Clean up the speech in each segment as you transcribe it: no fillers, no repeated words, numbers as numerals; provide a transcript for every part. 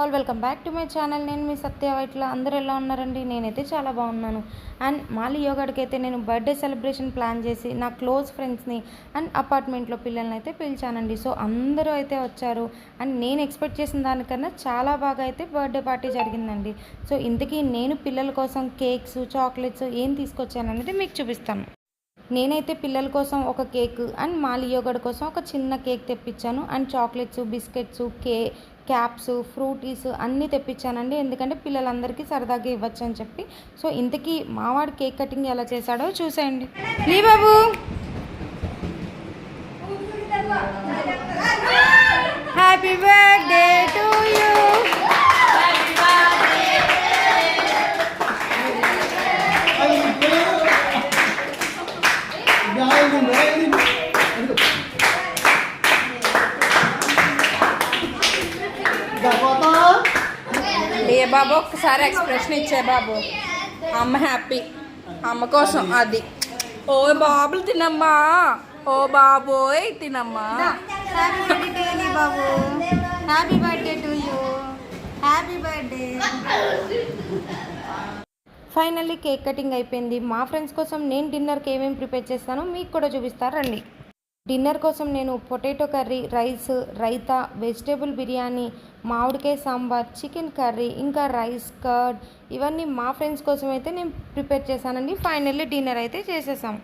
All welcome back to my channel. నేను మీ సత్య వైట్ల. అందరూ ఎలా ఉన్నారండి? నేనైతే చాలా బాగున్నాను. అండ్ మా లియో గడికి అయితే నేను బర్త్డే సెలబ్రేషన్ ప్లాన్ చేసి నా క్లోజ్ ఫ్రెండ్స్ని అండ్ అపార్ట్మెంట్లో పిల్లల్ని అయితే పిలిచానండి. సో అందరూ అయితే వచ్చారు అండ్ నేను ఎక్స్పెక్ట్ చేసిన దానికన్నా చాలా బాగా అయితే బర్త్డే పార్టీ జరిగిందండి. సో ఇంతకీ నేను పిల్లల కోసం కేక్స్, చాక్లెట్స్ ఏం తీసుకొచ్చాననేది మీకు చూపిస్తాను. నేనైతే పిల్లల కోసం ఒక కేక్ అండ్ మా లియో గడి కోసం ఒక చిన్న కేక్ తెప్పించాను. And chocolates, biscuits, caps, fruttis అన్నీ తెప్పించానండి. ఎందుకంటే పిల్లలందరికీ సరదాగా ఇవ్వచ్చు అని చెప్పి. సో ఇంతకీ మావాడు కేక్ కటింగ్ ఎలా చేశాడో చూసేయండి. లీ బాబు, హ్యాపీ బర్త్డే టు యూ. ఏ బాబు ఒక్కసారి ఎక్స్ప్రెషన్ ఇచ్చే బాబు. అమ్మ హ్యాపీ, అమ్మ కోసం అది. ఓ బాబులు తినమ్మా, ఓ బాబోయ్ తినమ్మా. Happy birthday Babu, happy birthday to you, happy birthday. Finally cake cutting అయిపోయింది. మా ఫ్రెండ్స్ కోసం నేను డిన్నర్కి ఏమేమి ప్రిపేర్ చేస్తానో మీకు కూడా చూపిస్తారండి. డిన్నర్ కోసం నేను potato curry, rice, raita, vegetable biryani, మామిడికాయ సాంబార్, చికెన్ కర్రీ, ఇంకా రైస్, కర్డ్ ఇవన్నీ మా ఫ్రెండ్స్ కోసం అయితే నేను ప్రిపేర్ చేశానండి. ఫైనల్లీ డిన్నర్ అయితే చేసేసాం.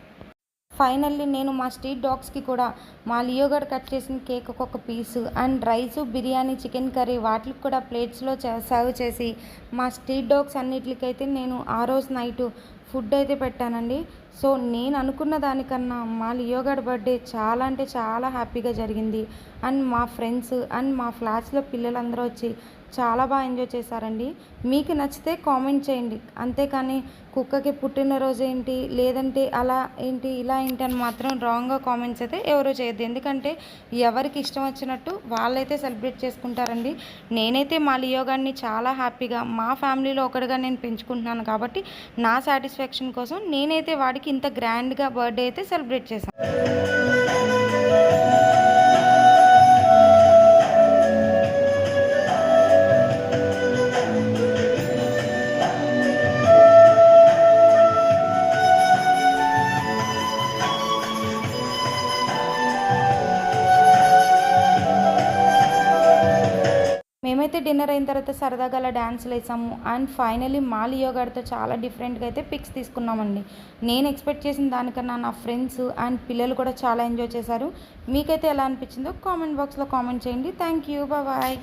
ఫైనల్లీ నేను మా స్ట్రీట్ డాగ్స్కి కూడా మా లియో గడ్ కట్ చేసిన కేక్ ఒక్కొక్క పీసు and rice, biryani, chicken curry వాటికి కూడా ప్లేట్స్లో సర్వ్ చేసి మా స్ట్రీట్ డాగ్స్ అన్నిటికైతే నేను ఆ రోజు నైటు ఫుడ్ అయితే పెట్టానండి. సో నేను అనుకున్న దానికన్నా మా లియో గడ్ బర్త్డే చాలా అంటే చాలా హ్యాపీగా జరిగింది. అండ్ మా ఫ్రెండ్స్ అండ్ మా ఫ్లాట్స్లో పిల్లలందరూ వచ్చి చాలా బాగా ఎంజాయ్ చేశారండి. మీకు నచ్చితే కామెంట్ చేయండి, అంతేకాని కుక్కకి పుట్టినరోజు ఏంటి, లేదంటే అలా ఏంటి, ఇలా ఏంటి అని మాత్రం రాంగ్గా కామెంట్స్ అయితే ఎవరూ చేయొద్దు. ఎందుకంటే ఎవరికి ఇష్టం వచ్చినట్టు వాళ్ళైతే సెలబ్రేట్ చేసుకుంటారండి. నేనైతే మా లియో గారిని చాలా హ్యాపీగా మా ఫ్యామిలీలో ఒకటిగా నేను పెంచుకుంటున్నాను కాబట్టి నా సాటిస్ఫాక్షన్ కోసం నేనైతే వాడికి ఇంత గ్రాండ్గా బర్త్డే అయితే సెలబ్రేట్ చేశాను. మేమైతే డిన్నర్ అయిన తర్వాత సరదాగా అలా డ్యాన్స్లు వేసాము. అండ్ ఫైనలీ మా లియో గారితో చాలా డిఫరెంట్గా అయితే పిక్స్ తీసుకున్నామండి. నేను ఎక్స్పెక్ట్ చేసిన దానికన్నా నా ఫ్రెండ్స్ అండ్ పిల్లలు కూడా చాలా ఎంజాయ్ చేశారు. మీకైతే ఎలా అనిపించిందో కామెంట్ బాక్స్లో కామెంట్ చేయండి. Thank you, bye.